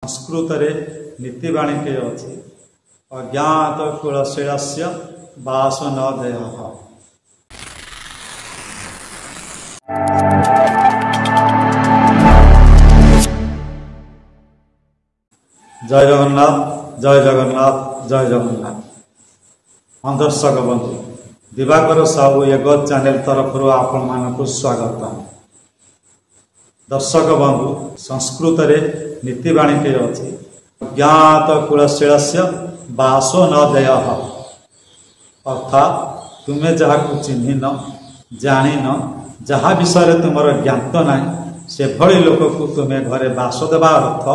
संस्कृत रे नीतिवाणी अच्छी अज्ञात कुलशीलस्य वास न देह। जय जगन्नाथ जय जगन्नाथ जय जगन्नाथ। दर्शक बंधु दिवाकर साहू एगो चैनल तरफ आपण मानक स्वागत। दर्शक बंधु संस्कृत रे नीतिवाणी अच्छी ज्ञात कुलशीलस्य वासो न देय। अर्थात तुम्हें जहाँ चिन्हन जानिन जहाँ विषय तुम ज्ञात ना से भली लोक को तुम्हें घरे बास देवा अर्थ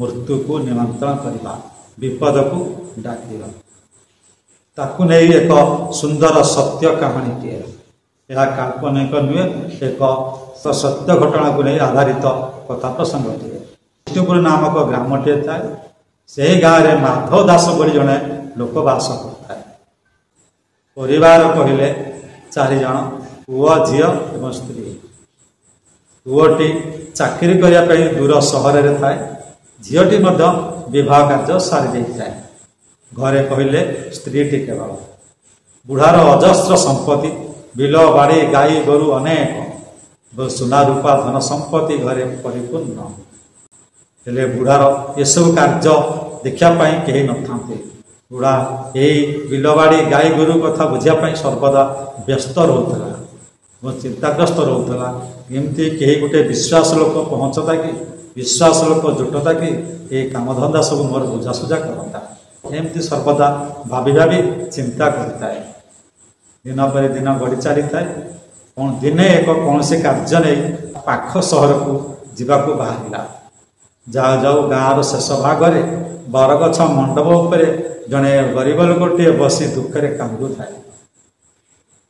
मृत्यु को निमंत्रण करवा विपद को डाकिवा ताकू नहीं एक सुंदर सत्य कहानी यह काल्पनिक नुहे एक सत्य घटना को नहीं आधारित कथा प्रसंग विष्णुपुर नामक ग्राम टे था से गाँव में माधव दास बोली जड़े लोक बास करता है। परिवार कहले 4 जन पुआ झी और स्त्री। पुओटी चाकरी करने दूर सहर में थाए झीटी विवाह कार्य सारी देता है। घरे कहले स्त्रीटी केवल बुढ़ार अजस्र संपत्ति बिल बाड़ी गाई गोरु अनेक सुना रूपा धन संपत्ति घरे परिपूर्ण हेले बुढ़ार ये सब कार्य देखापी कहीं न था। बुढ़ा यही बिल बाड़ी गाई गोरु कथा बुझापी सर्वदा व्यस्त रोला और चिंताग्रस्त रोला। एमती कहीं गोटे विश्वास लोक पहुँचता कि विश्वास लोक जुटता कि ये काम धंदा सब मोर बुझासुझा करता एमती सर्वदा भाभी भाभी चिंता करता है। दिन पर दिन गड़ी चली थाए दिने एक कौन से कार्य नहीं पाख सहर को जावाक बाहर जाऊ जाऊ गाँव शेष भागरे बरगछ मंडप उपर जड़े गरीब लोकटे बसी दुखे कांदू थाए।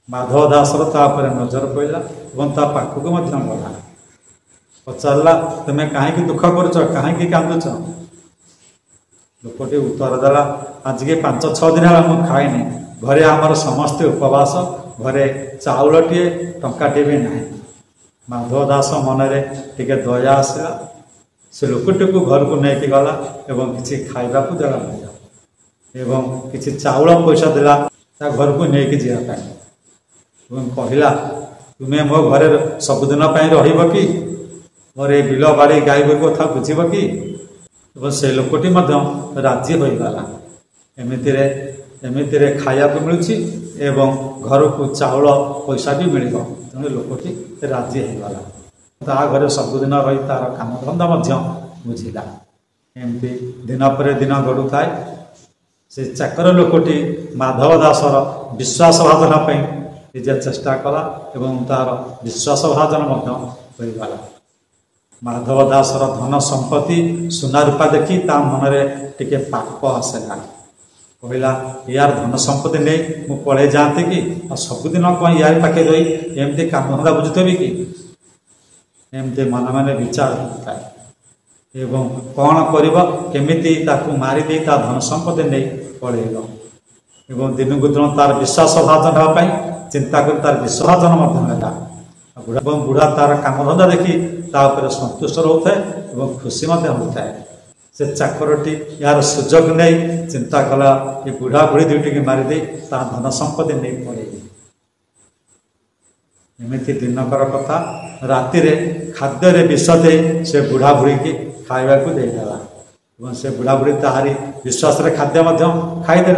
माधव दासर तापर नजर पड़ा और पाखक गला पचारा तुम्हें कहीं दुख कर कहीं कांदुच। लोकटी उत्तर देला आज के 5-6 दिन है मुझे खाईनी घरे आमर समस्ते उपवास घरे चाउलटे टंकाटे भी ना। माधव दास मनरे टिके दया आसला से लोकटी को घर को लेकिन गला एवं किसी खाइबा को देला एवं किसी चाउल पैसा देला ता घर को लेकिन जावाई कहला तुम्हें मो घरे सबुदिन रही कि मोर ये बिल बाड़ी गाई गोरु कथा बुझब कि से लोकटी राजी हो गला। एमितिरे खाया को मिलूँ एवं घर को चाउल पैसा भी मिल तेणु लोकटी राजी हो गला। ता घरे सबुदिन रही तार काम धंदा बुझिला। एमती दिन पर दिन गड़ू थाए से चाकर लोकटी माधव दासर विश्वास भाजन निजे चेष्टा कला एवं तार विश्वास भाजन होगला। माधव दासर धन संपत्ति सुना रूपा देखी ता मनरे टिके पाप आसला कहला यार धन संपत्ति नहीं मु पड़े जाती कि सबुदिन कौन यार पाखे रही एमती काम धंदा बुझुथबी कि एमती मन मन विचार होता है एवं कौन करमिति मारिदे धन संपत्ति नहीं पड़ेगा एवं दिन को दिन तार विश्वास भाजन होगापी चिंता कर तार विश्वासन बुढ़ा तार काम धंदा देखी तापर संतुष्ट रोता है और खुशी होता है। से चाकरटी यार सुजोग नहीं चिंता कला ये बुढ़ा बुढ़ी दुईटी की मारिदे ता धन संपत्ति नहीं पड़े। एमती दिनकर कथा राति खाद्य विष दे से बुढ़ा बुढ़ी की खावा को देदेला और से बुढ़ा बुढ़ी ताहारी विश्वास खाद्य खाईदे।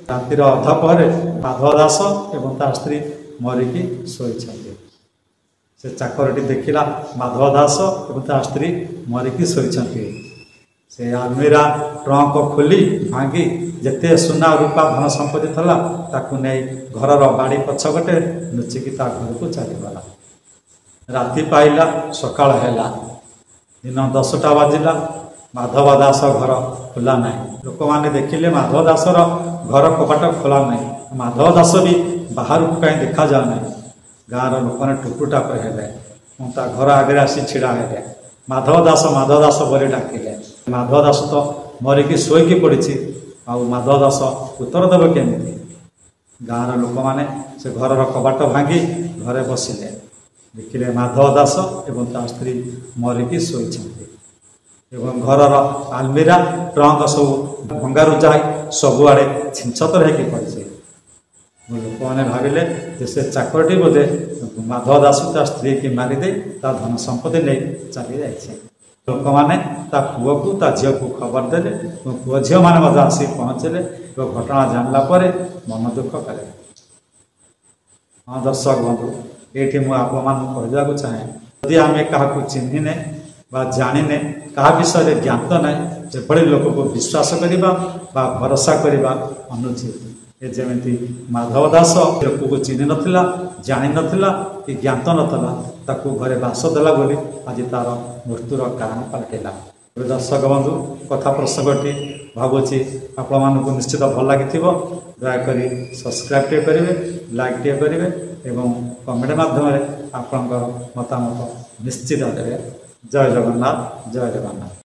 रातिर अधपहरे माधव दास एवं ता स्त्री मरिकी शोई से चाकरटी देखला माधव दास और ता स्त्री मरिकी शोई से आलमीरा ट्रंक खोली भांगी जिते सुना रूपा धन संपत्ति थला ताकू नहीं घर बाड़ी पछगटे लुचिकी ता घर को चलीगला। राति पाइला सकाळ हैला दिन 10टा बाजिला माधव दास घर खोला ना। लोक मैंने देखिले माधव दासर घर कपाट खोला ना। माधव दास भी बाहर को कहीं देखा जाना। गाँव लोक मैंने टुकुटाप हेले घर आगे आसी छिड़ा है। माधव दास बोली डाकिले। माधव दास तो मरिकी शोईकी पड़ी माधव दास उत्तर देव केमी। गाँव लोक मैंने से घर कबाट भांगी घरे बसिले देखिले माधव दास एवं ता स्त्री मरिकी शोई एवं घरर आलमीरा ट्रंक सब भंगारुजा सबुआड़े छिंछतर होकर पड़े। लोक मैंने भाविले से चाकरटी बोधे माधव दास ता स्त्री की मारिदे ता धन संपत्ति नहीं चली जाए। लोक मैंने पुओ को ता झील को खबर देले, पुओ झील मैंने आसिक पहुँचले और घटना जानला मन दुख कले। हाँ दर्शक बंधु, ये मुझे आपको चाहे यदि आम क्या चिन्हने बा जाने क्या विषय ज्ञात ना से लोक को विश्वास करवा भरोसा करवा अनुचित। ये जमी माधव दास लोक को चिन्ह नाला जानी नाला कि ज्ञात नाला ताकू घरे बास देला बोली आज तार मृत्युर कारण पलटेला। दर्शक बंधु कथा प्रसंगटी भावुची आपण मानक निश्चित भल लगी दयाक सब्सक्राइब टे करेंगे, लाइक टे करेंगे एवं कमेंट माध्यम आपण मतामत निश्चित देवे। जय जगन्नाथ, जय जगन्नाथ।